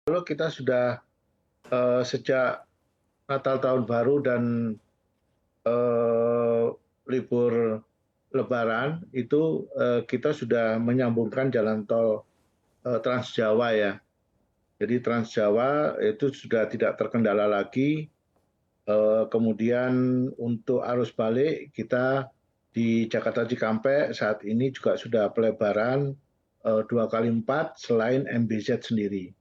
Lalu kita sudah sejak Natal Tahun Baru dan eh, libur Lebaran itu kita sudah menyambungkan jalan tol Trans Jawa ya. Jadi Trans Jawa itu sudah tidak terkendala lagi. Kemudian untuk arus balik kita di Jakarta Cikampek saat ini juga sudah pelebaran 2x4 selain MBZ sendiri.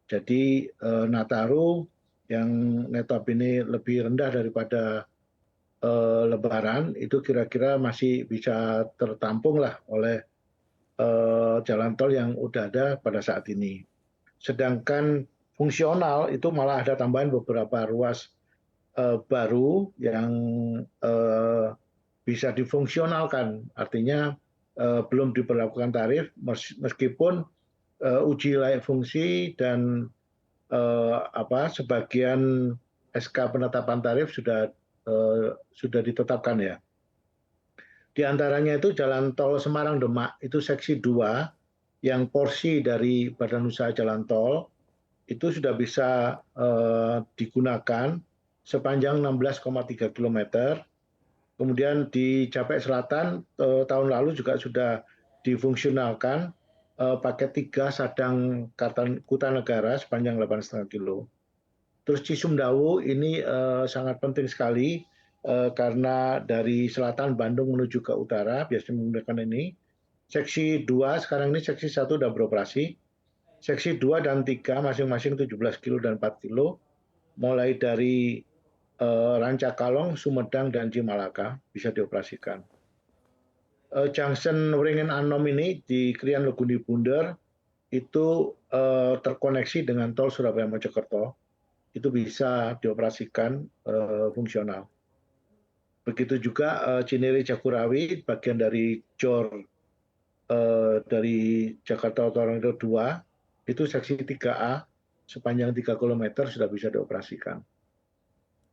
Jadi Nataru yang notabene lebih rendah daripada Lebaran itu kira-kira masih bisa tertampung lah oleh jalan tol yang udah ada pada saat ini. Sedangkan fungsional itu malah ada tambahan beberapa ruas baru yang eh, bisa difungsionalkan. Artinya belum diberlakukan tarif meskipun uji layak fungsi dan sebagian SK penetapan tarif sudah ditetapkan ya. Di antaranya itu jalan tol Semarang Demak itu seksi 2 yang porsi dari Badan Usaha Jalan Tol itu sudah bisa digunakan sepanjang 16,3 kilometer. Kemudian di Japek Selatan tahun lalu juga sudah difungsionalkan paket 3 Sadang Kutanegara sepanjang 8,5 kilo. Terus Cisumdawu ini sangat penting sekali karena dari selatan Bandung menuju ke utara biasanya menggunakan ini. Seksi 2 sekarang ini seksi 1 sudah beroperasi. Seksi 2 dan 3 masing-masing 17 kilo dan 4 kilo mulai dari Rancakalong, Sumedang dan Cimalaka bisa dioperasikan. Junction Wringen Anom ini di Krian Luguni Bunder itu terkoneksi dengan tol Surabaya Mojokerto itu bisa dioperasikan fungsional. Begitu juga Cinere Jagorawi, bagian dari JOR dari Jakarta Tornado 2, itu seksi 3A sepanjang 3 km sudah bisa dioperasikan.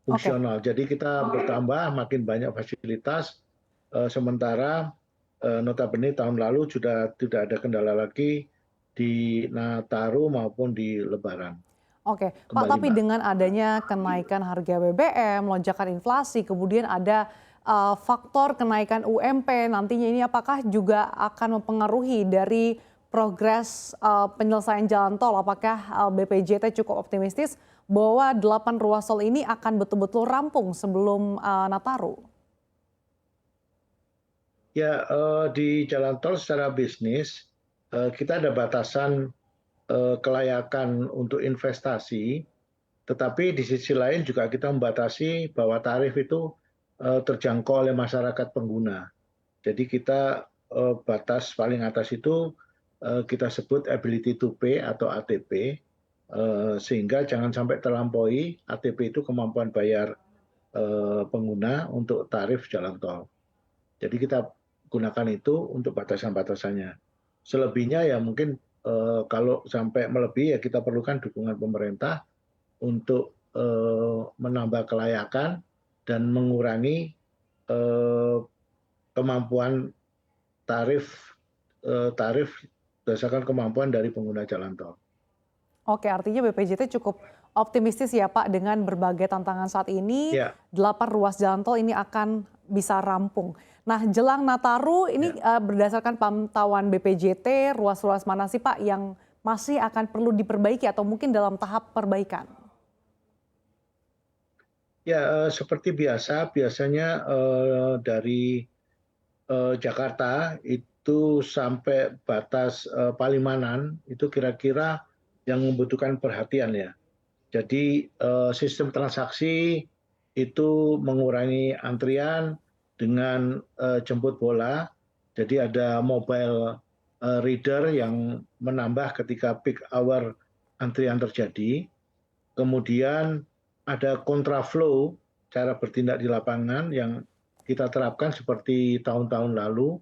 Oke, Fungsional. Jadi kita bertambah makin banyak fasilitas, sementara notabene tahun lalu sudah tidak ada kendala lagi di Nataru maupun di Lebaran. oke. Pak, Kembali tapi Mbak. dengan adanya kenaikan harga BBM, lonjakan inflasi, kemudian ada faktor kenaikan UMP, nantinya ini apakah juga akan mempengaruhi dari progres penyelesaian jalan tol? Apakah BPJT cukup optimistis bahwa 8 ruas tol ini akan betul-betul rampung sebelum Nataru? Ya, di jalan tol secara bisnis kita ada batasan kelayakan untuk investasi, tetapi di sisi lain juga kita membatasi bahwa tarif itu terjangkau oleh masyarakat pengguna. Jadi kita batas paling atas itu kita sebut ability to pay atau ATP, sehingga jangan sampai terlampaui. ATP itu kemampuan bayar pengguna untuk tarif jalan tol. Jadi kita gunakan itu untuk batasan-batasannya. Selebihnya ya mungkin kalau sampai melebihi ya kita perlukan dukungan pemerintah untuk menambah kelayakan dan mengurangi eh, kemampuan tarif tarif berdasarkan kemampuan dari pengguna jalan tol. Oke, artinya BPJT cukup optimistis ya Pak dengan berbagai tantangan saat ini, Ya, 8 ruas jalan tol ini akan bisa rampung. Nah, jelang Nataru ini ya. berdasarkan pantauan BPJT, ruas-ruas mana sih Pak yang masih akan perlu diperbaiki atau mungkin dalam tahap perbaikan? Ya, seperti biasa, biasanya dari Jakarta itu sampai batas Palimanan itu kira-kira yang membutuhkan perhatian ya. Jadi sistem transaksi itu mengurangi antrian dengan jemput bola. Jadi ada mobile reader yang menambah ketika peak hour antrian terjadi. Kemudian ada kontraflow, cara bertindak di lapangan yang kita terapkan seperti tahun-tahun lalu.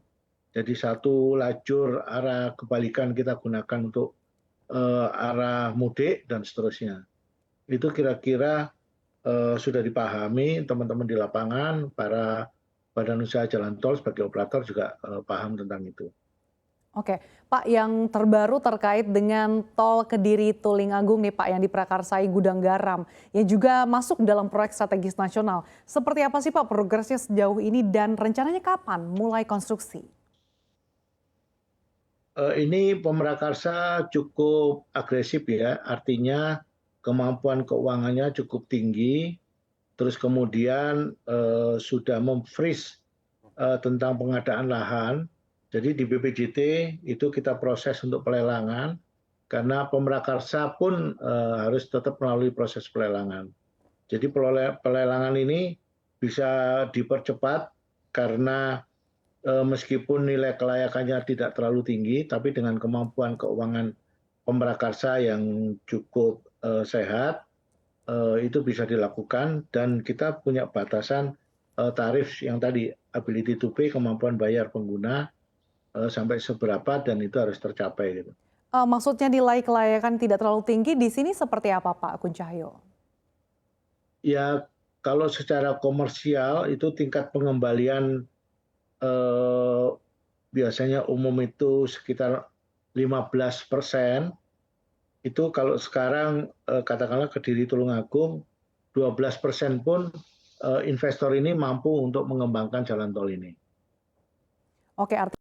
Jadi satu lajur arah kebalikan kita gunakan untuk arah mudik dan seterusnya. Itu kira-kira sudah dipahami teman-teman di lapangan, para badan usaha jalan tol sebagai operator juga paham tentang itu. Oke, Pak, yang terbaru terkait dengan tol Kediri Tulungagung nih Pak, yang diprakarsai Gudang Garam, yang juga masuk dalam proyek strategis nasional. Seperti apa sih Pak progresnya sejauh ini dan rencananya kapan mulai konstruksi? Ini Pemrakarsa cukup agresif ya, artinya kemampuan keuangannya cukup tinggi, terus kemudian sudah memfreeze tentang pengadaan lahan. Jadi di BPJT itu kita proses untuk pelelangan, karena Pemrakarsa pun harus tetap melalui proses pelelangan. Jadi pelelangan ini bisa dipercepat karena meskipun nilai kelayakannya tidak terlalu tinggi, tapi dengan kemampuan keuangan Pemrakarsa yang cukup sehat, itu bisa dilakukan dan kita punya batasan tarif yang tadi ability to pay, kemampuan bayar pengguna sampai seberapa dan itu harus tercapai gitu. Maksudnya nilai kelayakan tidak terlalu tinggi, di sini seperti apa Pak Kun Cahyo? Ya kalau secara komersial itu tingkat pengembalian eh, biasanya umum itu sekitar 15%. Itu kalau sekarang katakanlah Kediri Tulungagung 12% pun investor ini mampu untuk mengembangkan jalan tol ini. Oke, artinya